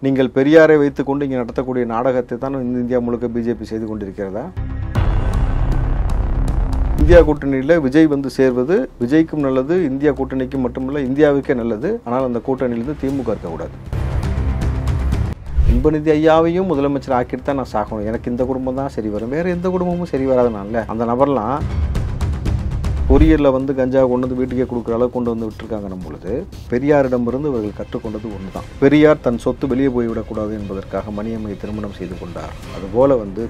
நீங்கள் பெரியாரை வைத்துக்கொண்டு இங்கே நடத்தக்கூடிய நாடகத்தை தான் இந்தியா முழுக்க பிஜேபி செய்து கொண்டிருக்கிறதா? இந்தியா கூட்டணியில் விஜய் வந்து சேர்வது விஜய்க்கும் நல்லது, இந்தியா கூட்டணிக்கும் மட்டுமல்ல இந்தியாவுக்கே நல்லது. ஆனால் அந்த கூட்டணியிலிருந்து திமுக இருக்கக்கூடாது. இன்பநிதி ஐயாவையும் முதலமைச்சர் ஆக்கிட்டு தான் நான் சாகணும், எனக்கு இந்த குடும்பம் தான் சரி வரும், வேறு எந்த குடும்பமும் சரி வராதுனால அந்த நபர்லாம் கொரியரில் வந்து கஞ்சா கொண்டு வந்து வீட்டுக்கே கொடுக்குற அளவுக்கு கொண்டு வந்து விட்டுருக்காங்க. நம்மளுது பெரியாரிடமிருந்து இவர்கள் கற்றுக்கொண்டது ஒன்று தான். பெரியார் தன் சொத்து வெளியே போய்விடக்கூடாது என்பதற்காக மணியம்மையை திருமணம் செய்து கொண்டார். அதுபோல் வந்து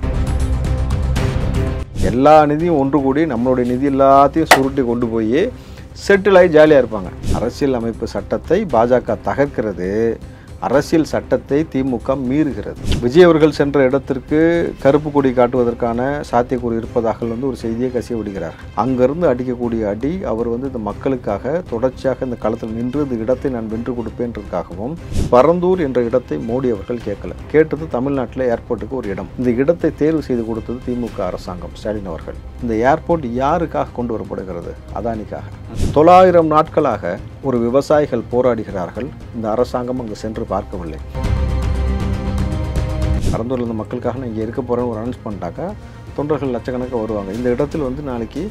எல்லா நிதியும் ஒன்று கூடி நம்மளுடைய நிதி எல்லாத்தையும் சுருட்டி கொண்டு போய் செட்டில் ஆகி ஜாலியாக இருப்பாங்க. அரசியல் அமைப்பு சட்டத்தை பாஜக தகர்க்கிறது, அரசியல் சட்டத்தை திமுக மீறுகிறது. விஜய் அவர்கள் சென்ற இடத்திற்கு கருப்பு கொடி காட்டுவதற்கான சாத்தியக்கூறு இருப்பதாக வந்து ஒரு செய்தியை கசிய விடுகிறார். அங்கிருந்து அடிக்கக்கூடிய அடி அவர் வந்து இந்த மக்களுக்காக தொடர்ச்சியாக இந்த களத்தில் நின்று இந்த இடத்தை நான் வென்று கொடுப்பேன்றதுக்காகவும் பரந்தூர் என்ற இடத்தை மோடி அவர்கள் கேட்கல. கேட்டது தமிழ்நாட்டில் ஏர்போர்ட்டுக்கு ஒரு இடம். இந்த இடத்தை தேர்வு செய்து கொடுத்தது திமுக அரசாங்கம், ஸ்டாலின் அவர்கள். இந்த ஏர்போர்ட் யாருக்காக கொண்டு வரப்படுகிறது? அதானிக்காக. 900 நாட்களாக ஒரு விவசாயிகள் போராடுகிறார்கள். இந்த அரசாங்கம் அங்கு சென்று பார்க்கவில்லை. பரந்தூரில் இருந்த மக்களுக்காக நான் இங்கே இருக்க போகிறேன்னு ஒரு அனௌன்ஸ் பண்ணிட்டாக்கா தொண்டர்கள் லட்சக்கணக்காக வருவாங்க. இந்த இடத்துல வந்து நாளைக்கு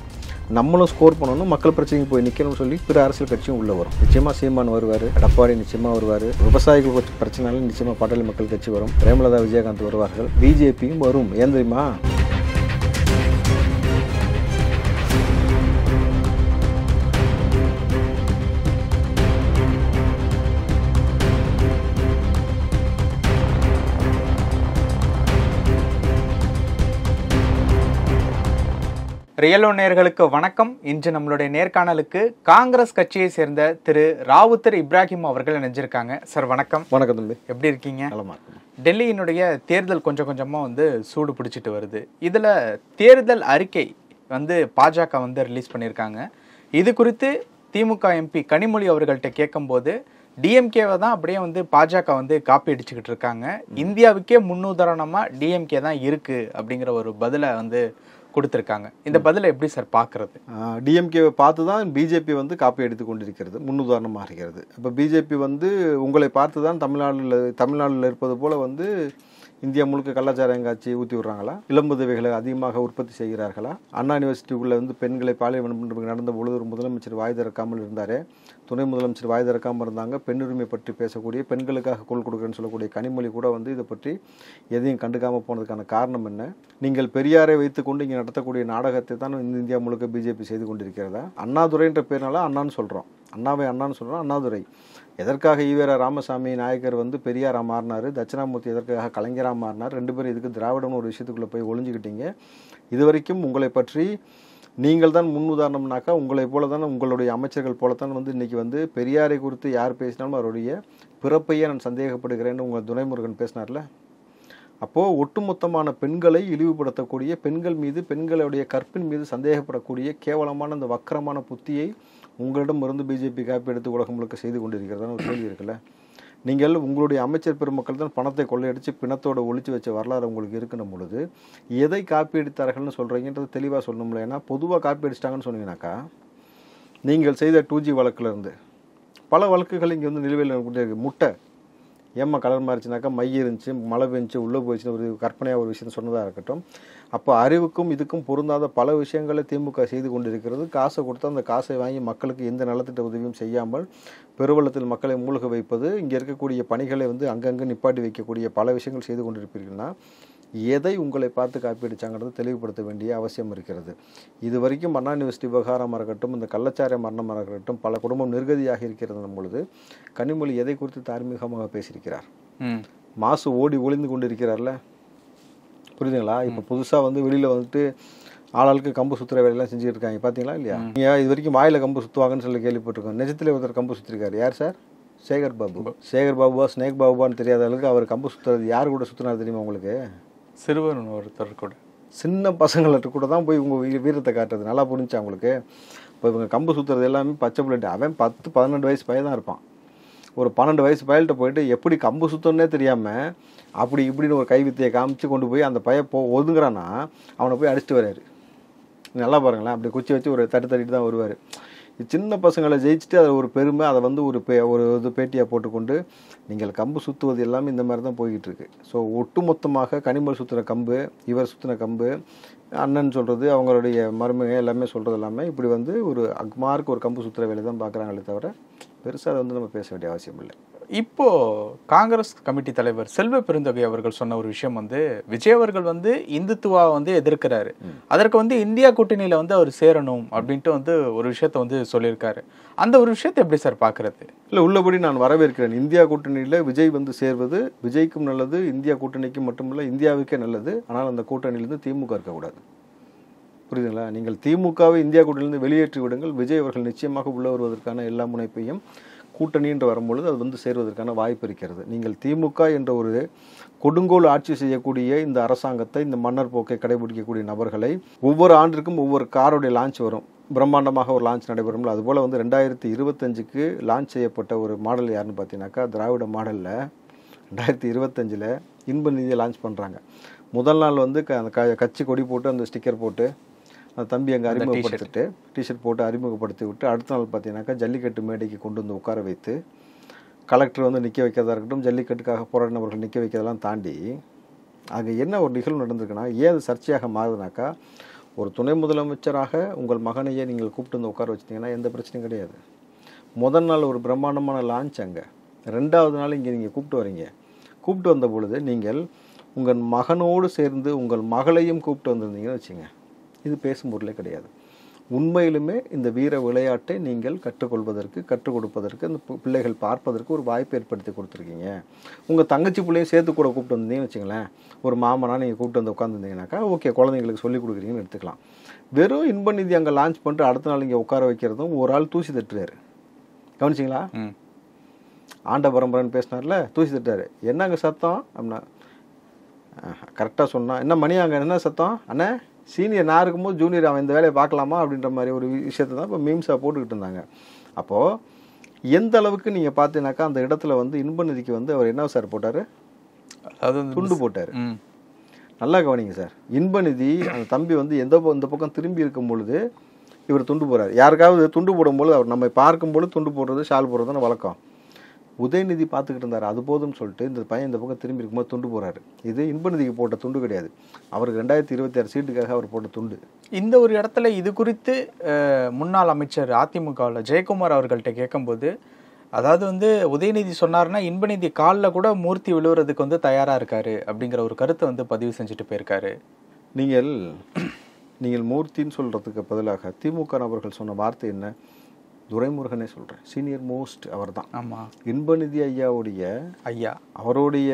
நம்மளும் ஸ்கோர் பண்ணணும், மக்கள் பிரச்சனைக்கு போய் நிற்கணும்னு சொல்லி பிற அரசியல் கட்சியும் உள்ளே வரும். நிச்சயமாக சீமான் வருவார், எடப்பாடி நிச்சயமாக வருவார், விவசாயிகள் பிரச்சனைனாலும் நிச்சயமாக பாட்டாளி மக்கள் கட்சி வரும், பிரேமலதா விஜயகாந்த் வருவார்கள், பிஜேபியும் வரும். ஏன் தெரியுமா? ரியலோ நேயர்களுக்கு வணக்கம். இன்று நம்மளுடைய நேர்காணலுக்கு காங்கிரஸ் கட்சியை சேர்ந்த திரு ராவுத்தர் இப்ராஹிம் அவர்கள் இணைஞ்சிருக்காங்க. சார் வணக்கம். வணக்கம் தம்பி, எப்படி இருக்கீங்க? நலமா இருக்கும். டெல்லியினுடைய தேர்தல் கொஞ்சம் கொஞ்சமாக வந்து சூடு பிடிச்சிட்டு வருது. இதில் தேர்தல் அறிக்கை வந்து பாஜக வந்து ரிலீஸ் பண்ணியிருக்காங்க. இது குறித்து திமுக எம்பி கனிமொழி அவர்கள்ட்ட கேட்கும்போது டிஎம்கேவை தான் அப்படியே வந்து பாஜக வந்து காப்பி அடிச்சுக்கிட்டு இருக்காங்க, இந்தியாவுக்கே முன்னுதாரணமாக டிஎம்கே தான் இருக்குது அப்படிங்கிற ஒரு பதிலை வந்து கொடுத்துருக்காங்க. இந்த பதிலை எப்படி சார் பார்க்கறது? டிஎம்கேவை பார்த்து தான் பிஜேபி வந்து காப்பி எடுத்து கொண்டிருக்கிறது, முன்னுதாரணமாக இருக்கிறது. இப்போ பிஜேபி வந்து உங்களை பார்த்து தான் தமிழ்நாட்டில் இருப்பது போல் வந்து இந்தியா முழுக்க கள்ளச்சாராயம் காட்சி ஊற்றி விடுறாங்களா? இளம்புதவிகளை அதிகமாக உற்பத்தி செய்கிறார்களா? அண்ணா யூனிவர்சிட்டிக்குள்ளே வந்து பெண்களை பாலியல் நடந்த பொழுது ஒரு முதலமைச்சர் வாய் திறக்காமல் இருந்தார், துணை முதலமைச்சர் வாய் திறக்காமல் இருந்தாங்க. பெண்ணுரிமை பற்றி பேசக்கூடிய, பெண்களுக்காக குரல் கொடுக்குறேன்னு சொல்லக்கூடிய கனிமொழி கூட வந்து இதை பற்றி எதையும் கண்டுக்காமல் போனதுக்கான காரணம் என்ன? நீங்கள் பெரியாரை வைத்துக்கொண்டு இங்கே நடத்தக்கூடிய நாடகத்தை தான் இந்தியா முழுக்க பிஜேபி செய்து கொண்டிருக்கிறதா? அண்ணாதுரைன்ற பேர்னால அண்ணான்னு சொல்கிறோம், அண்ணாவை அண்ணான்னு சொல்கிறோம். அண்ணாதுரை எதற்காக ஈவேரா ராமசாமி நாயக்கர் வந்து பெரியாரா மாறினார், தட்சிணாமூர்த்தி எதற்காக கலைஞராக மாறினார்? ரெண்டு பேரும் இதுக்கு திராவிடம்னு ஒரு விஷயத்துக்குள்ளே போய் ஒளிஞ்சிக்கிட்டீங்க. இது வரைக்கும் உங்களை பற்றி நீங்கள் தான் முன்னுதாரணம்னாக்கா உங்களை போல தான், உங்களுடைய அமைச்சர்கள் போலத்தான் வந்து இன்றைக்கி வந்து பெரியாரை குறித்து யார் பேசினாலும் அவருடைய பிறப்பையே நான் சந்தேகப்படுகிறேன்னு உங்கள் துரைமுருகன் பேசினார்ல. அப்போது ஒட்டுமொத்தமான பெண்களை இழிவுபடுத்தக்கூடிய, பெண்கள் மீது, பெண்களுடைய கற்பின் மீது சந்தேகப்படக்கூடிய கேவலமான அந்த வக்கரமான புத்தியை உங்களிடம் இருந்து பிஜேபி காப்பி எடுத்து உலகம் முழுக்க செய்து கொண்டிருக்கிறதான ஒரு கேள்வி இருக்குல்ல. நீங்கள் உங்களுடைய அமைச்சர் பெருமக்கள் தான் பணத்தை கொள்ளையடித்து பிணத்தோடு ஒழிச்சு வச்ச வரலாறு உங்களுக்கு இருக்கணும் பொழுது எதை காப்பி அடித்தார்கள்னு சொல்கிறீங்கன்றது தெளிவாக சொல்லணும்ல. ஏன்னா பொதுவாக காப்பி அடிச்சிட்டாங்கன்னு சொன்னீங்கன்னாக்கா நீங்கள் செய்த 2G வழக்கிலிருந்து பல வழக்குகள் இங்கே வந்து நிலுவையில் இருக்கு. முட்டை ஏம்மா கலர் மாறிச்சுனாக்கா மை இருந்துச்சு, மழை பெஞ்சு உள்ளே போயிடுச்சுன்னு ஒரு கற்பனையாக ஒரு விஷயம் சொன்னதாக இருக்கட்டும். அப்போ அறிவுக்கும் இதுக்கும் பொருந்தாத பல விஷயங்களை திமுக செய்து கொண்டிருக்கிறது. காசை கொடுத்து அந்த காசை வாங்கி மக்களுக்கு எந்த நலத்திட்ட உதவியும் செய்யாமல் பெருவெள்ளத்தில் மக்களை மூழ்க வைப்பது, இங்கே இருக்கக்கூடிய பணிகளை வந்து அங்கங்கே நிப்பாட்டி வைக்கக்கூடிய பல விஷயங்கள் செய்து கொண்டிருப்பீர்கள்னா எதை உங்களை பார்த்து காப்பி அடித்தாங்கிறது தெளிவுபடுத்த வேண்டிய அவசியம் இருக்கிறது. இது வரைக்கும் அண்ணா யூனிவர்சிட்டி விவகாரமாக இருக்கட்டும், இந்த கள்ளச்சார மரணமாக இருக்கட்டும், பல குடும்பம் நிர்கதியாக இருக்கிறது பொழுது கனிமொழி எதை குறித்து தார்மீகமாக பேசியிருக்கிறார்? மாசு ஓடி ஒளிந்து கொண்டு இருக்கிறார்ல, புரியுதுங்களா? இப்போ புதுசாக வந்து வெளியில் வந்துட்டு ஆளாளுக்கு கம்பு சுற்றுற வேலையெல்லாம் செஞ்சுட்டு இருக்காங்க, பார்த்தீங்களா இல்லையா? நீங்கள் இது வரைக்கும் வாயில் கம்பு சுற்றுவாங்கன்னு சொல்லி கேள்விப்பட்டிருக்கோம். நிஜத்தில் ஒருத்தர் கம்பு சுற்றிருக்காரு. யார் சார்? சேகர் பாபு. சேகர் பாபுவா ஸ்னேக் பாபுவான்னு தெரியாத அளவுக்கு அவர் கம்பு சுற்றுறது யார் கூட சுற்றினார் தெரியுமா உங்களுக்கு? சிறுவர் ஒருத்தர் கூட, சின்ன பசங்கள்ட்ட கூட தான் போய் உங்கள் வீரத்தை காட்டுறது. நல்லா புரிஞ்சா உங்களுக்கு? இப்போ இவங்க கம்பு சுற்றுறது எல்லாமே பச்சை பிள்ளைட்டு, அவன் 10-12 வயசு பையன் தான் இருப்பான். ஒரு 12 வயசு பயல்கிட்ட போயிட்டு எப்படி கம்பு சுத்தம்னே தெரியாமல் அப்படி இப்படின்னு ஒரு கைவித்தையை காமிச்சு கொண்டு போய் அந்த பையன் ஒதுங்குறான்னா அவனை போய் அடிச்சுட்டு வர்றாரு. நல்லா பாருங்களேன், அப்படி குச்சி வச்சு ஒரு தட்டு தட்டிட்டு தான் வருவார். சின்ன பசங்களை ஜெயிச்சுட்டு அதை ஒரு பெருமை, அதை வந்து ஒரு இது பேட்டியாக போட்டுக்கொண்டு நீங்கள் கம்பு சுற்றுவது எல்லாமே இந்த மாதிரி தான் போய்கிட்டு இருக்கு. ஸோ ஒட்டுமொத்தமாக கனிமொழி சுற்றின கம்பு, இவர் சுற்றின கம்பு, அண்ணன் சொல்கிறது, அவங்களுடைய மருமக எல்லாமே சொல்கிறது எல்லாமே இப்படி வந்து ஒரு அக்மார்க்கு ஒரு கம்பு சுற்றுற வேலை தான் பார்க்குறாங்களே தவிர பெருசாக அதை வந்து நம்ம பேச வேண்டிய அவசியம் இல்லை. இப்போ காங்கிரஸ் கமிட்டி தலைவர் செல்வ பெருந்தகை அவர்கள் சொன்ன ஒரு விஷயம் வந்து, விஜய் அவர்கள் வந்து இந்துத்துவா வந்து எதிர்க்கிறாரு, அதற்கு வந்து இந்தியா கூட்டணியில வந்து அவர் சேரணும் அப்படின்ட்டு வந்து ஒரு விஷயத்த வந்து சொல்லியிருக்காரு. அந்த ஒரு விஷயத்தை எப்படி சார் பார்க்கறது? இல்லை, உள்ளபடி நான் வரவேற்கிறேன். இந்தியா கூட்டணியில் விஜய் வந்து சேர்வது விஜய்க்கும் நல்லது, இந்தியா கூட்டணிக்கும் மட்டுமில்லை இந்தியாவுக்கே நல்லது. ஆனால் அந்த கூட்டணியிலிருந்து திமுக இருக்கக்கூடாது. புரியுதுங்களா? நீங்கள் திமுகவை இந்தியா கூட்டணியிலிருந்து வெளியேற்றி விடுங்கள், விஜய் அவர்கள் நிச்சயமாக உள்ள வருவதற்கான எல்லா முனைப்பையும் கூட்டணி என்று வரும்பொழுது அது வந்து சேர்வதற்கான வாய்ப்பு இருக்கிறது. நீங்கள் திமுக என்ற ஒரு கொடுங்கோல் ஆட்சி செய்யக்கூடிய இந்த அரசாங்கத்தை, இந்த மன்னர் போக்கை கடைபிடிக்கக்கூடிய நபர்களை ஒவ்வொரு ஆண்டிற்கும் ஒவ்வொரு காரோடைய லான்ச் வரும், பிரம்மாண்டமாக ஒரு லான்ச் நடைபெறும். அதுபோல் வந்து 2025க்கு லான்ச் செய்யப்பட்ட ஒரு மாடல் யாருன்னு பார்த்தீங்கன்னாக்கா, திராவிட மாடலில் 2025 இன்ப நிதியை லான்ச் பண்ணுறாங்க. முதல் நாள் வந்து அந்த கட்சி கொடி போட்டு அந்த ஸ்டிக்கர் போட்டு அந்த தம்பி அங்கே அறிமுகப்படுத்திட்டு டிஷர்ட் போட்டு அறிமுகப்படுத்தி விட்டு, அடுத்த நாள் பார்த்தீங்கன்னாக்கா ஜல்லிக்கட்டு மேடைக்கு கொண்டு வந்து உட்கார வைத்து கலெக்டர் வந்து நிற்க வைக்கிறதா இருக்கட்டும், ஜல்லிக்கட்டுக்காக போராடினவர்கள் நிற்க வைக்கிறதெல்லாம் தாண்டி அங்கே என்ன ஒரு நிகழ்வு நடந்திருக்குன்னா, ஏன் அது சர்ச்சையாக மாறுதுனாக்கா, ஒரு துணை முதலமைச்சராக உங்கள் மகனையே நீங்கள் கூப்பிட்டு வந்து உட்கார வச்சிட்டிங்கன்னா எந்த பிரச்சனையும் கிடையாது. முதல் நாள் ஒரு பிரம்மாண்டமான லான்ச் அங்கே, 2வது நாள் இங்கே நீங்கள் கூப்பிட்டு வரீங்க. கூப்பிட்டு வந்த பொழுது நீங்கள் உங்கள் மகனோடு சேர்ந்து உங்கள் மகளையும் கூப்பிட்டு வந்திருந்தீங்கன்னு வச்சுங்க, இது பேசும் பொருளே கிடையாது. உண்மையிலுமே இந்த வீர விளையாட்டை நீங்கள் கற்றுக்கொள்வதற்கு, கற்றுக் கொடுப்பதற்கு, அந்த பிள்ளைகள் பார்ப்பதற்கு ஒரு வாய்ப்பு ஏற்படுத்தி கொடுத்துருக்கீங்க. உங்கள் தங்கச்சி பிள்ளையும் சேர்த்து கூட கூப்பிட்டு வந்தீங்கன்னு வச்சுங்களேன், ஒரு மாமனா நீங்கள் கூப்பிட்டு வந்து உட்காந்துருந்தீங்கன்னாக்கா ஓகே, குழந்தைங்களுக்கு சொல்லிக் கொடுக்குறீங்கன்னு எடுத்துக்கலாம். வெறும் இன்ப நிதி அங்கே லான்ச் பண்ணிட்டு அடுத்த நாள் இங்கே உட்கார வைக்கிறதும் ஒரு ஆள் தூசி தட்டுறாரு. கவனிச்சிங்களா? ஆண்ட பரம்பரைன்னு பேசினார்ல, தூசி தட்டாரு. என்னங்க சத்தம் அப்படின்னா, கரெக்டாக சொன்னால் என்ன மணி அங்கே என்ன சத்தம், அண்ணே சீனியர் நான் இருக்கும்போது ஜூனியர் அவன் இந்த வேலையை பார்க்கலாமா அப்படின்ற மாதிரி ஒரு விஷயத்தை தான் இப்போ மீம்ஸாக போட்டுக்கிட்டு இருந்தாங்க. அப்போது எந்த அளவுக்கு நீங்கள் பார்த்தீங்கன்னாக்கா அந்த இடத்துல வந்து இன்ப நிதிக்கு வந்து அவர் என்ன சார் போட்டார், அது துண்டு போட்டார். நல்லா கவனிங்க சார், இன்ப நிதி அந்த தம்பி வந்து இந்த பக்கம் திரும்பி இருக்கும் பொழுது இவர் துண்டு போடுறாரு. யாருக்காவது துண்டு போடும்போது அவர் நம்ம பார்க்கும்போது துண்டு போடுறது, ஷால் போடுறது தானே வழக்கம். உதயநிதி பார்த்துக்கிட்டு இருந்தார், அது போதும்னு சொல்லிட்டு இந்த பையன் இந்த பக்கம் திரும்பி இருக்கும்போது துண்டு போகிறாரு. இது இன்ப நிதிக்கு போட்ட துண்டு கிடையாது, அவருக்கு 2026 சீட்டுக்காக அவர் போட்ட துண்டு. இந்த ஒரு இடத்துல இது குறித்து முன்னாள் அமைச்சர் அதிமுகவில் ஜெயக்குமார் அவர்கள்ட்ட கேட்கும்போது, அதாவது வந்து உதயநிதி சொன்னார்னா இன்ப நிதி காலில் கூட மூர்த்தி விழுவுறதுக்கு வந்து தயாராக இருக்காரு அப்படிங்கிற ஒரு கருத்தை வந்து பதிவு செஞ்சுட்டு போயிருக்காரு. நீங்கள் மூர்த்தின்னு சொல்கிறதுக்கு பதிலாக திமுக நபர்கள் சொன்ன வார்த்தை என்ன, துரைமுருகனே சொல்கிறேன், சீனியர் மோஸ்ட் அவர் தான். ஆமாம், இன்ப நிதி ஐயா அவருடைய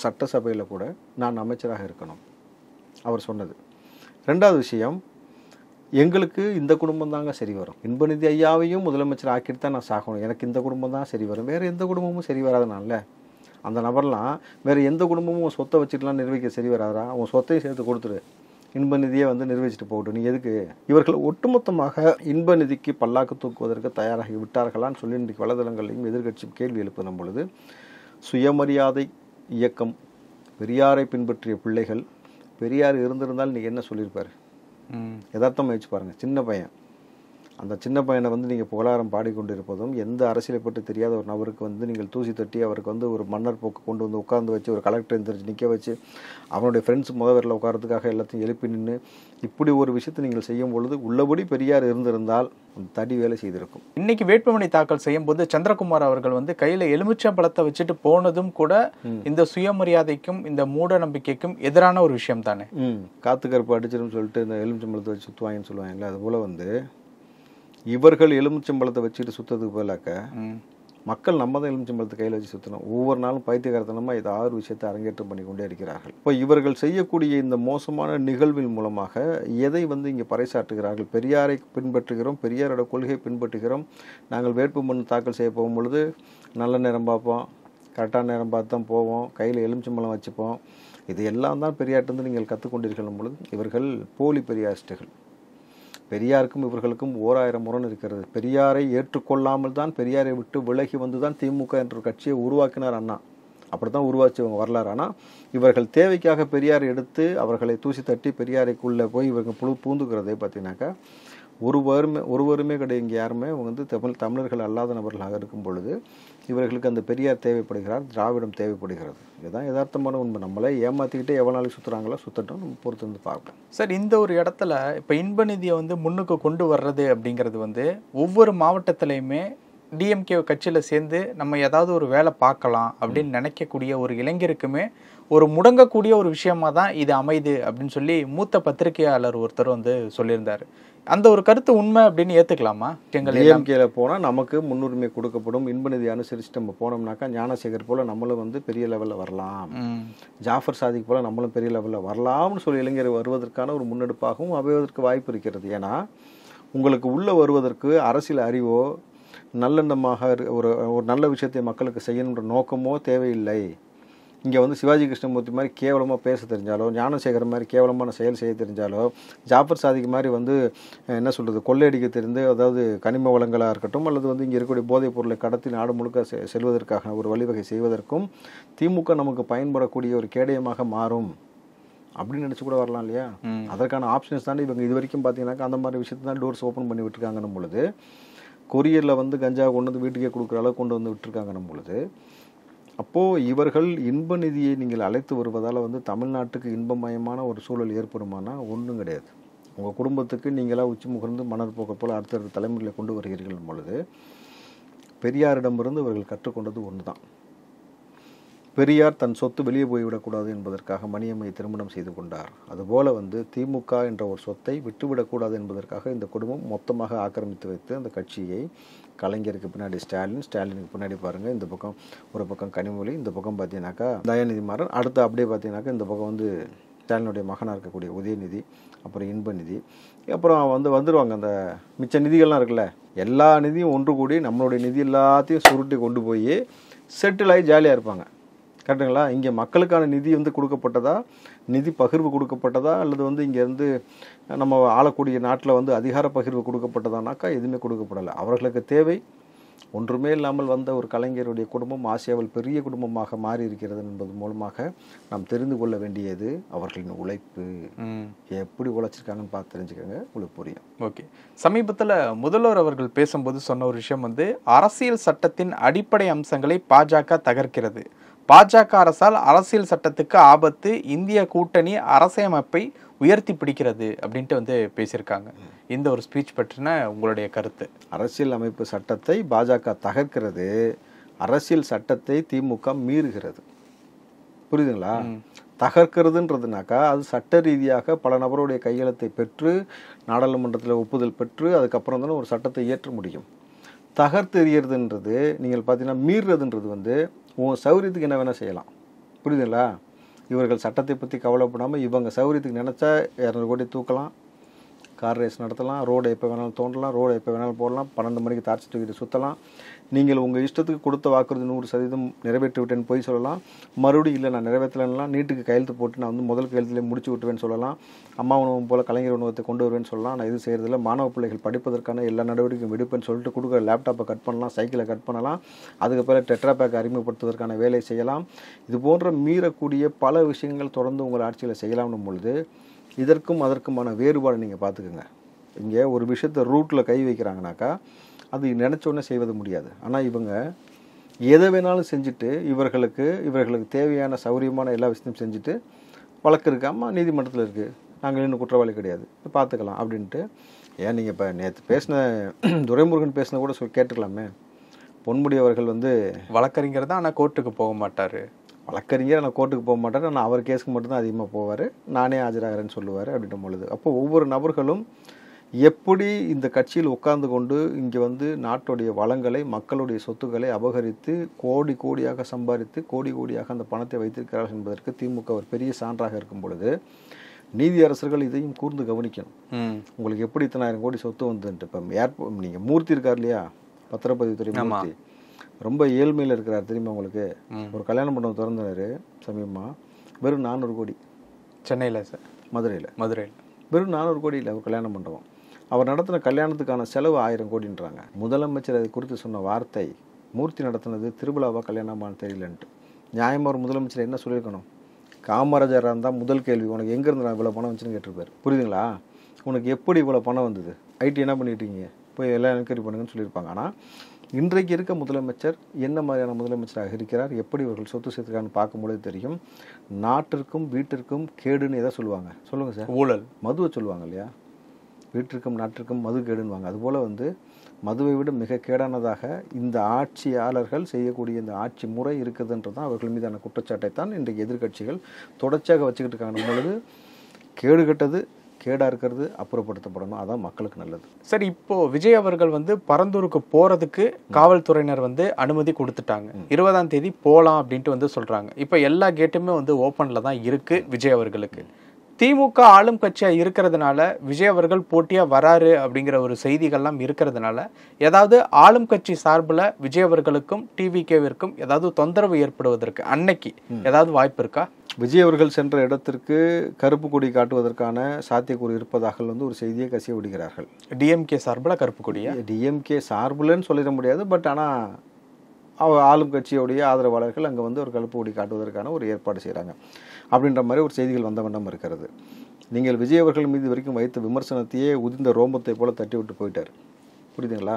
சட்டசபையில் கூட நான் அமைச்சராக இருக்கணும் அவர் சொன்னது. 2வது விஷயம், எங்களுக்கு இந்த குடும்பம் தாங்க சரி வரும், இன்ப நிதி ஐயாவையும் முதலமைச்சர் ஆக்கிட்டு தான் நான் சாகணும், எனக்கு இந்த குடும்பம் தான் சரி வரும், வேறு எந்த குடும்பமும் சரி வராதுனால அந்த நபர்லாம் வேறு எந்த குடும்பமும் சொத்தை வச்சுட்டுலாம் நிர்வகிக்க சரி வராதா, அவங்க சொத்தையும் சேர்த்து கொடுத்துரு, இன்ப நிதியை வந்து நிர்வகிச்சுட்டு போகட்டும், நீ எதுக்கு. இவர்கள் ஒட்டுமொத்தமாக இன்ப நிதிக்கு பல்லாக்கு தூக்குவதற்கு தயாராகி விட்டார்களான்னு சொல்லி இன்றைக்கு வலைதளங்களையும் எதிர்கட்சி கேள்வி எழுப்பும் பொழுது, சுயமரியாதை இயக்கம், பெரியாரை பின்பற்றிய பிள்ளைகள், பெரியார் இருந்திருந்தால் நீங்கள் என்ன சொல்லியிருப்பார், யதார்த்தம் வச்சு பாருங்கள். சின்ன பையன், அந்த சின்ன பையனை வந்து நீங்கள் புகழாரம் பாடிக்கொண்டு இருப்பதும், எந்த அரசியலை பற்றி தெரியாத ஒரு நபருக்கு வந்து நீங்கள் தூசி தட்டி அவருக்கு வந்து ஒரு மன்னர் போக்கு கொண்டு வந்து உட்கார்ந்து வச்சு ஒரு கலெக்டர் எந்திரிச்சு நிற்க வச்சு அவனுடைய ஃப்ரெண்ட்ஸ் முதல்வரில் உட்காரத்துக்காக எல்லாத்தையும் எழுப்பி நின்று இப்படி ஒரு விஷயத்தை நீங்கள் செய்யும் பொழுது உள்ளபடி பெரியார் இருந்திருந்தால் அந்த தடி வேலை செய்திருக்கும். இன்னைக்கு வேட்புமனு தாக்கல் செய்யும் போது சந்திரகுமார் அவர்கள் வந்து கையில் எலுமிச்சம்பழத்தை வச்சுட்டு போனதும் கூட இந்த சுயமரியாதைக்கும் இந்த மூட நம்பிக்கைக்கும் எதிரான ஒரு விஷயம் தானே. காத்து கருப்பு அடிச்சிடும் சொல்லிட்டு இந்த எலுமிச்சம்பழத்தை வச்சு சுற்றுவாங்கன்னு சொல்லுவாங்கல்ல, அதுபோல் வந்து இவர்கள் எலுமிச்சம்பழத்தை வச்சுட்டு சுற்றதுக்கு பதிலாக்க மக்கள் நம்ம தான் எலுமிச்சம்பழத்தை கையில் வச்சு சுற்றணும். ஒவ்வொரு நாளும் பைத்தியகாரத்தனமாக இது 6 விஷயத்தை அரங்கேற்றம் பண்ணி கொண்டே இருக்கிறார்கள். இப்போ இவர்கள் செய்யக்கூடிய இந்த மோசமான நிகழ்வின் மூலமாக எதை வந்து இங்கே பறைசாற்றுகிறார்கள், பெரியாரை பின்பற்றுகிறோம், பெரியாரோட கொள்கையை பின்பற்றுகிறோம், நாங்கள் வேட்புமனு தாக்கல் செய்ய போகும் பொழுது நல்ல நேரம் பார்ப்போம், கரெக்டான நேரம் பார்த்து தான் போவோம், கையில் எலுமிச்சம்பழம் வச்சுப்போம், இது எல்லாம் தான் பெரியார்ட்டு நீங்கள் கற்றுக்கொண்டிருக்கும் பொழுது இவர்கள் போலி பெரியாரிஸ்டுகள். பெரியாருக்கும் இவர்களுக்கும் 1000 முரண் இருக்கிறது. பெரியாரை ஏற்றுக்கொள்ளாமல் தான் பெரியாரை விட்டு விலகி வந்து தான் திமுக என்ற கட்சியை உருவாக்கினார் அண்ணா. அப்படி தான் உருவாச்சவங்க வரலாறு. ஆனால் இவர்கள் தேவைக்காக பெரியாரை எடுத்து அவர்களை தூசி தட்டி பெரியாரைக்குள்ளே போய் இவர்கள் பூந்துக்கிறதே பார்த்தீங்கன்னாக்கா ஒருவருமே கிடையாது. இங்கே யாருமே வந்து தமிழர்கள் அல்லாத நபர்களாக இருக்கும் பொழுது இவர்களுக்கு அந்த பெரியார் தேவைப்படுகிறார், திராவிடம் தேவைப்படுகிறது. இதுதான் யதார்த்தமான உண்மை. நம்மளே ஏமாற்றிக்கிட்டே எவ்வளோ நாளைக்கு சுற்றுறாங்களோ சுற்றட்டும், நம்ம பொறுத்து வந்து பார்ப்போம். சார், இந்த ஒரு இடத்துல இப்போ இன்ப நிதியை வந்து முன்னுக்கு கொண்டு வர்றது அப்படிங்கிறது வந்து ஒவ்வொரு மாவட்டத்திலையுமே டிஎம்கே கட்சியில் சேர்ந்து நம்ம ஏதாவது ஒரு வேலை பார்க்கலாம் அப்படின்னு நினைக்கக்கூடிய ஒரு இளைஞருக்குமே ஒரு முடங்கக்கூடிய ஒரு விஷயமா தான் இது அமைது அப்படின்னு சொல்லி மூத்த பத்திரிகையாளர் ஒருத்தர் வந்து சொல்லியிருந்தாரு. அந்த ஒரு கருத்து உண்மை அப்படின்னு ஏற்றுக்கலாமா? டிஎம்கேல போனால் நமக்கு முன்னுரிமை கொடுக்கப்படும், இன்ப நிதி அனுசரிச்சுட்டு நம்ம போனோம்னாக்கா ஞானசேகர் போல் நம்மளும் வந்து பெரிய லெவலில் வரலாம், ஜாஃபர் சாதிக் போல் நம்மளும் பெரிய லெவலில் வரலாம்னு சொல்லி இளைஞர் வருவதற்கான ஒரு முன்னெடுப்பாகவும் அமைவதற்கு வாய்ப்பு இருக்கிறது. ஏன்னா உங்களுக்கு உள்ளே வருவதற்கு அரசியல் அறிவோ நல்லெண்ணமாக ஒரு நல்ல விஷயத்தை மக்களுக்கு செய்யணுன்ற நோக்கமோ தேவையில்லை. இங்கே வந்து சிவாஜி கிருஷ்ணமூர்த்தி மாதிரி கேவலமாக பேச தெரிஞ்சாலோ, ஞானசேகர் மாதிரி கேவலமான செயல் செய்ய தெரிஞ்சாலோ, ஜாஃபர் சாதிக் மாதிரி வந்து என்ன சொல்கிறது கொள்ளையடிக்க தெரிந்து, அதாவது கனிம வளங்களாக இருக்கட்டும் அல்லது வந்து இங்கே இருக்கக்கூடிய போதைப் பொருளை கடத்தி நாடு முழுக்க செல்வதற்காக ஒரு வழிவகை செய்வதற்கும் திமுக நமக்கு பயன்படக்கூடிய ஒரு கேடயமாக மாறும் அப்படின்னு நினச்சி கூட வரலாம் இல்லையா? அதற்கான ஆப்ஷன்ஸ் தானே இவங்க இது வரைக்கும் பார்த்தீங்கன்னாக்கா அந்த மாதிரி விஷயத்தை தான் டோர்ஸ் ஓப்பன் பண்ணி விட்டுருக்காங்கன்னும் பொழுது, கொரியரில் வந்து கஞ்சா கொண்டு வந்து வீட்டுக்கே கொடுக்குற அளவுக்கு கொண்டு வந்து விட்டுருக்காங்கன்னும் பொழுது, அப்போது இவர்கள் இன்ப நிதியை நீங்கள் அழைத்து வருவதால் வந்து தமிழ்நாட்டுக்கு இன்பமயமான ஒரு சூழல் ஏற்படுமானா ஒன்றும் கிடையாது. உங்கள் குடும்பத்துக்கு நீங்களாக உச்சி முகர்ந்து மணல் போக்க போல் அடுத்தடுத்த தலைமுறையில் கொண்டு வருகிறீர்கள் பொழுது பெரியாரிடமிருந்து இவர்கள் கற்றுக்கொண்டது ஒன்று தான். பெரியார் தன் சொத்து வெளியே போய்விடக்கூடாது என்பதற்காக மணியம்மை திருமணம் செய்து கொண்டார். அதுபோல் வந்து திமுக என்ற ஒரு சொத்தை விட்டுவிடக்கூடாது என்பதற்காக இந்த குடும்பம் மொத்தமாக ஆக்கிரமித்து வைத்து அந்த கட்சியை, கலைஞருக்கு பின்னாடி ஸ்டாலினுக்கு பின்னாடி பாருங்கள், இந்த பக்கம் ஒரு பக்கம் கனிமொழி, இந்த பக்கம் பார்த்தீங்கன்னாக்கா தயாநிதி மாறன், அடுத்து அப்படியே பார்த்தீங்கன்னாக்கா இந்த பக்கம் வந்து ஸ்டாலினுடைய மகனாக இருக்கக்கூடிய உதயநிதி, அப்புறம் இன்ப நிதி, அப்புறம் வந்துடுவாங்க அந்த மிச்ச நிதிகள்லாம் இருக்குல்ல, எல்லா நிதியும் ஒன்று கூடி நம்மளுடைய நிதி எல்லாத்தையும் சுருட்டி கொண்டு போய் செட்டில் ஆகி ஜாலியாக இருப்பாங்க. கரெக்டுங்களா? இங்கே மக்களுக்கான நிதி வந்து கொடுக்கப்பட்டதா, நிதி பகிர்வு கொடுக்கப்பட்டதா, அல்லது வந்து இங்கேருந்து நம்ம ஆளக்கூடிய நாட்டில் வந்து அதிகார பகிர்வு கொடுக்கப்பட்டதானாக்கா எதுவுமே கொடுக்கப்படலை. அவர்களுக்கு தேவை ஒன்றுமே இல்லாமல் வந்த ஒரு கலைஞருடைய குடும்பம் ஆசியாவில் பெரிய குடும்பமாக மாறி இருக்கிறது என்பது மூலமாக நாம் தெரிந்து கொள்ள வேண்டியது அவர்களின் உழைப்பு. எப்படி உழைச்சிருக்காங்கன்னு பார்த்து தெரிஞ்சுக்கோங்க, உங்களுக்கு புரியும். ஓகே. சமீபத்தில் முதல்வர் அவர்கள் பேசும்போது சொன்ன ஒரு விஷயம் வந்து அரசியல் சட்டத்தின் அடிப்படை அம்சங்களை பாஜக தகர்க்கிறது, பாஜக அரசால் அரசியல் சட்டத்துக்கு ஆபத்து, இந்திய கூட்டணி அரசியலமைப்பை உயர்த்தி பிடிக்கிறது அப்படின்ட்டு வந்து பேசியிருக்காங்க. இந்த ஒரு ஸ்பீச் பற்றின உங்களுடைய கருத்து? அரசியல் அமைப்பு சட்டத்தை பாஜக தகர்க்கிறது, அரசியல் சட்டத்தை திமுக மீறுகிறது. புரியுதுங்களா? தகர்க்கிறதுன்றதுனாக்கா அது சட்ட ரீதியாக பல நபருடைய கையெழுத்தை பெற்று நாடாளுமன்றத்தில் ஒப்புதல் பெற்று அதுக்கப்புறம் தானே ஒரு சட்டத்தை இயற்ற முடியும். தகர்த்து எறியறதுன்றது நீங்கள் பார்த்தீங்கன்னா மீறுறதுன்றது வந்து உன் சௌரியத்துக்கு என்ன வேணால் செய்யலாம். புரியுதுங்களா? இவர்கள் சட்டத்தை பற்றி கவலைப்படாமல் இவங்க சௌரியத்துக்கு நினச்சா 200 கோடி தூக்கலாம், கார் ரேஸ் நடத்தலாம், ரோடு எப்போ வேணாலும் தோண்டலாம், ரோடு எப்போ வேணாலும் போடலாம், 12 மணிக்கு தார்ச்சி தூக்கிட்டு சுற்றலாம், நீங்கள் உங்கள் இஷ்டத்துக்கு கொடுத்த வாக்குறுதி 100% நிறைவேற்றி விட்டேன்னு போய் சொல்லலாம், மறுபடியும் இல்லை நான் நிறைவேற்றலாம், நீட்டுக்கு கையெழுத்து போட்டு நான் வந்து முதல் கையெழுத்துலேயே முடிச்சு விட்டுவேன்னு சொல்லலாம், அம்மா உணவு போல் கலைஞர் உணவத்தை கொண்டு வருவேன்னு சொல்லலாம், நான் எதுவும் செய்கிறதில்ல, மாணவ பிள்ளைகள் படிப்பதற்கான எல்லா நடவடிக்கையும் விடுப்பேன்னு சொல்லிட்டு கொடுக்குற லேப்டாப்பை கட் பண்ணலாம், சைக்கிளை கட் பண்ணலாம், அதுக்கு பிறகு டெட்ரா பேக் அறிமுகப்படுத்துவதற்கான வேலை செய்யலாம். இது போன்ற மீறக்கூடிய பல விஷயங்கள் தொடர்ந்து உங்கள் ஆட்சியில் செய்யலாம்னும் பொழுது இதற்கும் அதற்குமான வேறுபாடு நீங்கள் பார்த்துக்குங்க. இங்கே ஒரு விஷயத்தை ரூட்டில் கை வைக்கிறாங்கனாக்கா அது நினச்சோடனே செய்வது முடியாது. ஆனால் இவங்க எதை வேணாலும் செஞ்சுட்டு இவர்களுக்கு தேவையான சௌரியமான எல்லா விஷயத்தையும் செஞ்சுட்டு வழக்கு இருக்காமல் நீதிமன்றத்தில் இருக்குது, நாங்கள் இன்னும் குற்றவாளி கிடையாது, பார்த்துக்கலாம் அப்படின்ட்டு. ஏன் நீங்கள் இப்போ நேற்று பேசின துரைமுருகன் பேசின கூட கேட்டுக்கலாமே. பொன்முடி அவர்கள் வந்து வழக்கறிஞர் தான், ஆனால் கோர்ட்டுக்கு போக மாட்டார். வழக்கறிஞர் ஆனால் கோர்ட்டுக்கு போக மாட்டார், ஆனால் அவர் கேஸுக்கு மட்டும்தான் அதிகமாக போவார், நானே ஆஜராகிறேன்னு சொல்லுவார் அப்படின்ற பொழுது அப்போ ஒவ்வொரு நபர்களும் எப்படி இந்த கட்சியில் உட்கார்ந்து கொண்டு இங்கே வந்து நாட்டுடைய வளங்களை மக்களுடைய சொத்துக்களை அபகரித்து கோடி கோடியாக சம்பாதித்து கோடி கோடியாக அந்த பணத்தை வைத்திருக்கிறார்கள் என்பதற்கு திமுக ஒரு பெரிய சான்றாக இருக்கும் பொழுது நீதி அரசர்கள் இதையும் கூர்ந்து கவனிக்கணும். உங்களுக்கு எப்படி 10,000 கோடி சொத்து வந்துட்டு இப்போ நீங்கள் மூர்த்தி இருக்கார் இல்லையா, பத்திரப்பதிவுத்துறை மூர்த்தி, ரொம்ப ஏழ்மையில் இருக்கிறார் தெரியுமா உங்களுக்கு? ஒரு கல்யாண மண்டபம் திறந்தார் சமீபமாக, வெறும் 400 கோடி. சென்னையில் சார்? மதுரையில் வெறும் 400 கோடி இல்லை ஒரு கல்யாண மண்டபம். அவர் நடத்தின கல்யாணத்துக்கான செலவு 1000 கோடின்றாங்க. முதலமைச்சர் அதை குறித்து சொன்ன வார்த்தை, மூர்த்தி நடத்தினது திருவிழாவா கல்யாணமானு தெரியலன்ட்டு. நியாயமாக ஒரு முதலமைச்சர் என்ன சொல்லியிருக்கணும்? காமராஜராக இருந்தால் முதல் கேள்வி, உனக்கு எங்கேருந்து நான் இவ்வளோ பணம் வந்துச்சுன்னு கேட்டிருப்பார். புரியுதுங்களா? உனக்கு எப்படி இவ்வளோ பணம் வந்தது? ஐடி என்ன பண்ணிட்டீங்க, போய் எல்லாம் என்கொயரி பண்ணுங்கன்னு சொல்லியிருப்பாங்க. ஆனால் இன்றைக்கு இருக்க முதலமைச்சர் என்ன மாதிரியான முதலமைச்சராக இருக்கிறார், எப்படி இவர்கள் சொத்து சேர்த்துக்கான்னு பார்க்கும்போது தெரியும். நாட்டிற்கும் வீட்டிற்கும் கேடுன்னு எதை சொல்லுவாங்க சொல்லுங்கள் சார்? ஊழல். மதுவை சொல்லுவாங்க இல்லையா? வீட்டிற்கும் நாட்டிற்கும் மது கேடுன்னுவாங்க. அதுபோல் வந்து மதுவை விட மிக கேடானதாக இந்த ஆட்சியாளர்கள் செய்யக்கூடிய இந்த ஆட்சி முறை இருக்குதுன்றது தான் அவர்கள் மீதான குற்றச்சாட்டை தான் இன்றைக்கு எதிர்க்கட்சிகள் தொடர்ச்சியாக வச்சுக்கிட்டு இருக்காங்க. பொழுது கேடு கெட்டது கேடாக இருக்கிறது அப்புறப்படுத்தப்படணும், அதான் மக்களுக்கு நல்லது. சரி, இப்போ விஜய் அவர்கள் வந்து பரந்தூருக்கு போறதுக்கு காவல்துறையினர் வந்து அனுமதி கொடுத்துட்டாங்க. 20ஆம் தேதி போகலாம் அப்படின்ட்டு வந்து சொல்றாங்க. இப்போ எல்லா கேட்டுமே வந்து ஓப்பன்ல தான் இருக்கு விஜய் அவர்களுக்கு. திமுக ஆளும் கட்சியா இருக்கிறதுனால விஜய் அவர்கள் போட்டியா வராரு அப்படிங்கிற ஒரு செய்திகள்லாம் இருக்கிறதுனால ஏதாவது ஆளும் கட்சி சார்பில் விஜய் அவர்களுக்கும் டிவிகேவிற்கும் ஏதாவது தொந்தரவு ஏற்படுவதற்கு அன்னைக்கு ஏதாவது வாய்ப்பு இருக்கா? விஜய் அவர்கள் சென்ற இடத்திற்கு கருப்பு கொடி காட்டுவதற்கான சாத்தியக்கூறு இருப்பதாக வந்து ஒரு செய்தியை கசிய விடுகிறார்கள். டிஎம்கே சார்பில் கருப்பு கொடியா? டிஎம்கே சார்புலன்னு சொல்லிட முடியாது, பட் ஆனால் ஆளும் கட்சியுடைய ஆதரவாளர்கள் அங்கே வந்து ஒரு கருப்பு கொடி காட்டுவதற்கான ஒரு ஏற்பாடு செய்கிறாங்க அப்படின்ற மாதிரி ஒரு செய்திகள் வந்த வண்ணம் இருக்கிறது. நீங்கள் விஜய் அவர்கள் மீது வரைக்கும் வைத்த விமர்சனத்தையே உதிர்ந்த ரோம்பத்தை போல தட்டி விட்டு போயிட்டார். புரியுதுங்களா?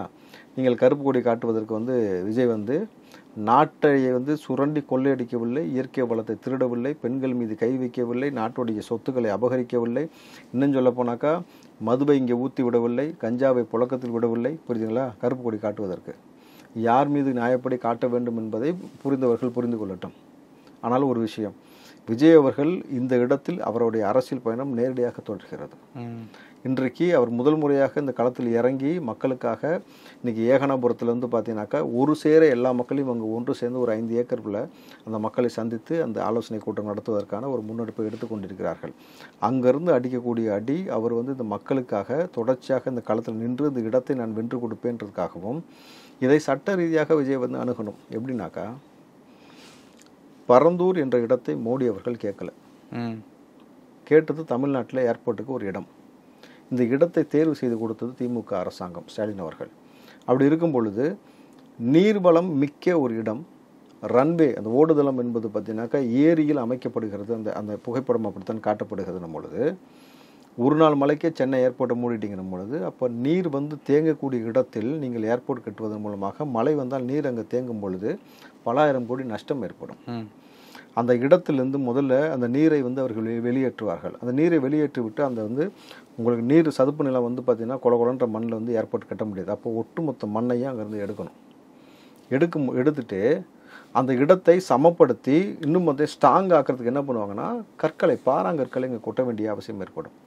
நீங்கள் கருப்பு கொடி காட்டுவதற்கு வந்து விஜய் வந்து நாட்டை வந்து சுரண்டி கொள்ளையடிக்கவில்லை, இயற்கை வளத்தை திருடவில்லை, பெண்கள் மீது கை வைக்கவில்லை, நாட்டுடைய சொத்துக்களை அபகரிக்கவில்லை, இன்னும் சொல்ல போனாக்கா மதுவை இங்கே ஊற்றி விடவில்லை, கஞ்சாவை புழக்கத்தில் விடவில்லை. புரியுதுங்களா? கருப்பு கொடி காட்டுவதற்கு யார் மீது நியாயப்படி காட்ட வேண்டும் என்பதை புரிந்தவர்கள் புரிந்து கொள்ளட்டும். ஆனால் ஒரு விஷயம், விஜய் அவர்கள் இந்த இடத்தில் அவருடைய அரசியல் பயணம் நேரடியாக தொடர்கிறது. இன்றைக்கு அவர் முதல் முறையாக இந்த களத்தில் இறங்கி மக்களுக்காக இன்றைக்கி ஏகனாபுரத்தில் வந்து பார்த்தீங்கன்னாக்கா ஒரு சேர எல்லா மக்களையும் அங்கே ஒன்று சேர்ந்து ஒரு 5 ஏக்கருக்குள்ள அந்த மக்களை சந்தித்து அந்த ஆலோசனை கூட்டம் நடத்துவதற்கான ஒரு முன்னெடுப்பை எடுத்துக்கொண்டிருக்கிறார்கள். அங்கேருந்து அடிக்கக்கூடிய அடி அவர் வந்து இந்த மக்களுக்காக தொடர்ச்சியாக இந்த களத்தில் நின்று இந்த இடத்தை நான் வென்று கொடுப்பேன்றதுக்காகவும் இதை சட்ட ரீதியாக விஜய் வந்து அணுகணும். எப்படின்னாக்கா பரந்தூர் என்ற இடத்தை மோடி அவர்கள் கேட்கல, கேட்டது தமிழ்நாட்டில் ஏர்போர்ட்டுக்கு ஒரு இடம். இந்த இடத்தை தேர்வு செய்து கொடுத்தது திமுக அரசாங்கம், ஸ்டாலின் அவர்கள். அப்படி இருக்கும் பொழுது நீர்வளம் மிக்க ஒரு இடம், ரன்வே அந்த ஓடுதளம் என்பது பார்த்தீங்கன்னாக்கா ஏரியில் அமைக்கப்படுகிறது. அந்த அந்த புகைப்படம் அப்படித்தான் காட்டப்படுகிறது. பொழுது ஒரு நாள் மழைக்கே சென்னை ஏர்போர்ட்டை மூடிட்டீங்கன்னும் பொழுது அப்போ நீர் வந்து தேங்கக்கூடிய இடத்தில் நீங்கள் ஏர்போர்ட் கட்டுவதன் மூலமாக மழை வந்தால் நீர் அங்கே தேங்கும் பொழுது பல ஆயிரம் கோடி நஷ்டம் ஏற்படும். அந்த இடத்திலிருந்து முதல்ல அந்த நீரை வந்து அவர்கள் வெளியேற்றுவார்கள். அந்த நீரை வெளியேற்றி விட்டு அந்த வந்து உங்களுக்கு நீர் சதுப்பு நிலம் வந்து பார்த்திங்கன்னா கொலன்ற மண்ணில் வந்து ஏர்போர்ட் கட்ட முடியாது. அப்போ ஒட்டுமொத்த மண்ணையும் அங்கேருந்து எடுக்கணும். எடுத்துட்டு அந்த இடத்தை சமப்படுத்தி இன்னும் வந்து ஸ்ட்ராங் ஆக்கிறதுக்கு என்ன பண்ணுவாங்கன்னா கற்களை, பாறாங்கற்களை இங்கே கொட்ட வேண்டிய அவசியம் ஏற்படும்.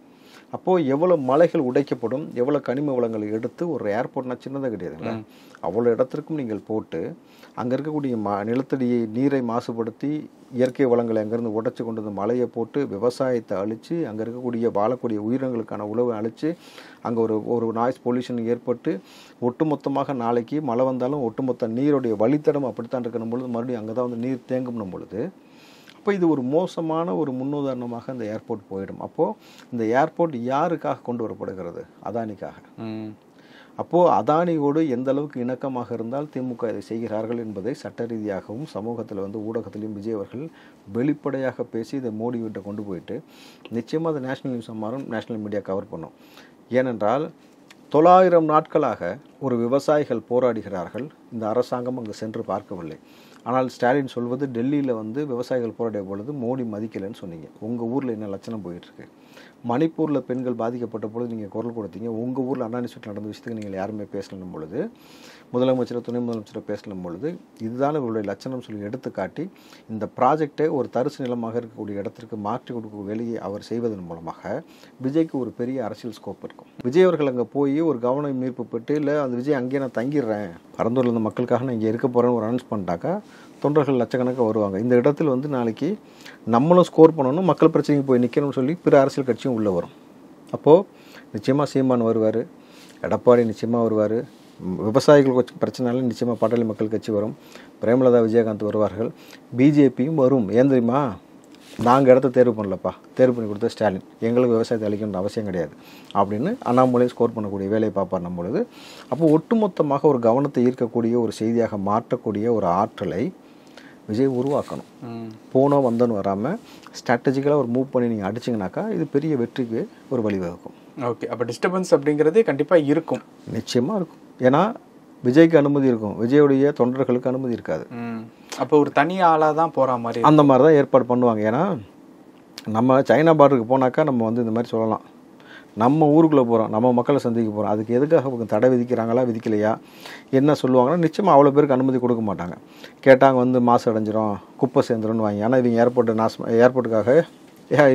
அப்போது எவ்வளோ மலைகள் உடைக்கப்படும், எவ்வளோ கனிம வளங்களை எடுத்து ஒரு ஏர்போர்ட்னா சின்னதாக கிடையாதுங்களா, அவ்வளோ இடத்திற்கும் நீங்கள் போட்டு அங்கே இருக்கக்கூடிய நிலத்தடியை நீரை மாசுபடுத்தி இயற்கை வளங்களை அங்கேருந்து உடைச்சி கொண்டு வந்து மலையை போட்டு விவசாயத்தை அழித்து அங்கே இருக்கக்கூடிய வாழக்கூடிய உயிரினங்களுக்கான உணவை அழித்து அங்கே ஒரு நாய்ஸ் பொல்யூஷன் ஏற்பட்டு ஒட்டுமொத்தமாக நாளைக்கு மழை வந்தாலும் ஒட்டுமொத்த நீருடைய வழித்தடம் அப்படித்தான் இருக்கணும் பொழுது மறுபடியும் அங்கே தான் வந்து நீர் தேங்கும் பொழுது அப்போ இது ஒரு மோசமான ஒரு முன்னுதாரணமாக இந்த ஏர்போர்ட் போயிடும். அப்போது இந்த ஏர்போர்ட் யாருக்காக கொண்டு வரப்படுகிறது? அதானிக்காக. அப்போது அதானியோடு எந்த அளவுக்கு இணக்கமாக இருந்தால் திமுக இதை செய்கிறார்கள் என்பதை சட்ட ரீதியாகவும் சமூகத்தில் வந்து ஊடகத்திலையும் விஜய் அவர்கள் வெளிப்படையாக பேசி இதை மோடி வீட்டை கொண்டு போயிட்டு நிச்சயமாக அதை நேஷனல் நியூஸ் மாறும், நேஷனல் மீடியா கவர் பண்ணும். ஏனென்றால் 900 நாட்களாக ஒரு விவசாயிகள் போராடுகிறார்கள், இந்த அரசாங்கம் அங்கு சென்று பார்க்கவில்லை. ஆனால் ஸ்டாலின் சொல்வது டெல்லியில் வந்து விவசாயிகள் போராடிய பொழுது மோடி மதிக்கலைன்னு சொன்னீங்க. உங்கள் ஊரில் என்ன லட்சணம் போயிட்டுருக்கு? மணிப்பூரில் பெண்கள் பாதிக்கப்பட்ட பொழுது நீங்கள் குரல் கொடுத்தீங்க. உங்கள் ஊரில் அண்ணா யூனிவர்சிட்டி நடந்த விஷயத்துக்கு நீங்கள் யாருமே பேசணும் பொழுது, முதலமைச்சர் துணை முதலமைச்சரை பேசணும் பொழுது இதுதான் இவருடைய லட்சணம் சொல்லி எடுத்துக்காட்டி இந்த ப்ராஜெக்டை ஒரு தரிசு நிலமாக இருக்கக்கூடிய இடத்திற்கு மாற்றி கொடுக்க வெளியே அவர் செய்வதன் மூலமாக விஜய்க்கு ஒரு பெரிய அரசியல் ஸ்கோப் இருக்கும். விஜய் அவர்கள் அங்கே போய் ஒரு கவன மீட்பு பெற்று இல்லை அந்த விஜய் அங்கேயே நான் தங்கிடுறேன், பரந்தூரில் இருந்த மக்களுக்காக நான் இங்கே இருக்க போகிறேன்னு ஒரு அனௌன்ஸ் பண்ணிட்டாக்கா தொண்டர்கள் லட்சக்கணக்காக வருவாங்க. இந்த இடத்தில் வந்து நாளைக்கு நம்மளும் ஸ்கோர் பண்ணணும், மக்கள் பிரச்சனைக்கு போய் நிற்கணும்னு சொல்லி பிற அரசியல் கட்சியும் உள்ளே வரும். அப்போது நிச்சயமாக சீமான் வருவார், எடப்பாடி நிச்சயமாக வருவார், விவசாயிகள் பிரச்சனைனாலும் நிச்சயமாக பாட்டாளி மக்கள் கட்சி வரும், பிரேமலதா விஜயகாந்த் வருவார்கள், பிஜேபியும் வரும். ஏன் தெரியுமா? நாங்கள் இடத்த தேர்வு பண்ணலப்பா, தேர்வு பண்ணி கொடுத்த ஸ்டாலின், எங்களுக்கு விவசாயத்தை அளிக்கணுன்ற அவசியம் கிடையாது அப்படின்னு அண்ணாமலையும் ஸ்கோர் பண்ணக்கூடிய வேலையை பார்ப்பார் நம்மளது. அப்போ ஒட்டுமொத்தமாக ஒரு கவனத்தை ஈர்க்கக்கூடிய ஒரு செய்தியாக மாற்றக்கூடிய ஒரு ஆற்றலை விஜய் உருவாக்கணும். போனோம் வந்தோன்னு வராமல் ஸ்ட்ராட்டஜிக்கலாக ஒரு மூவ் பண்ணி நீங்கள் அடிச்சிங்கனாக்கா இது பெரிய வெற்றிக்கு ஒரு வழிவகுக்கும். ஓகே, அப்போ டிஸ்டர்பன்ஸ் அப்படிங்கிறது கண்டிப்பாக இருக்கும். நிச்சயமாக இருக்கும். ஏன்னா விஜய்க்கு அனுமதி இருக்கும், விஜயுடைய தொண்டர்களுக்கு அனுமதி இருக்காது. அப்போ ஒரு தனி ஆளாக தான் போகிற மாதிரி அந்த மாதிரி தான் ஏற்பாடு பண்ணுவாங்க. ஏன்னா நம்ம சைனா பார்டருக்கு போனாக்கா நம்ம வந்து இந்த மாதிரி சொல்லலாம், நம்ம ஊருக்குள்ளே போகிறோம், நம்ம மக்களை சந்திக்க போகிறோம், அதுக்கு எதுக்காக தடை விதிக்கிறாங்களா விதிக்கலையா என்ன சொல்லுவாங்கன்னா நிச்சயமாக அவ்வளோ பேருக்கு அனுமதி கொடுக்க மாட்டாங்க. கேட்டாங்க வந்து மாசு அடைஞ்சிரும், குப்பை சேர்ந்துரும்னு வாங்கி. ஆனால் இவங்க ஏர்போர்ட்டுக்காக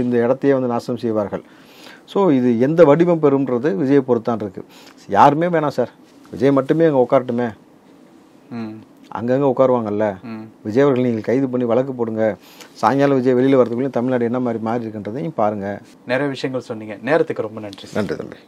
இந்த இடத்தையே வந்து நாசம் செய்வார்கள். ஸோ இது எந்த வடிவம் பெறும்ன்றது விஜயை பொறுத்தான் இருக்குது. யாருமே வேணாம் சார், விஜய் மட்டுமே அங்கே உட்காரட்டுமே, அங்கங்கே உட்காருவாங்கல்ல. விஜய் அவர்கள் நீங்கள் கைது பண்ணி வழக்கு போடுங்க, சாயங்காலம் விஜய் வெளியில் வரதுக்குள்ளேயும் தமிழ்நாடு என்ன மாதிரி மாறி இருக்குன்றதையும் பாருங்கள். நிறைய விஷயங்கள் சொன்னீங்க. நேரத்துக்கு ரொம்ப நன்றி. நன்றி தம்பி.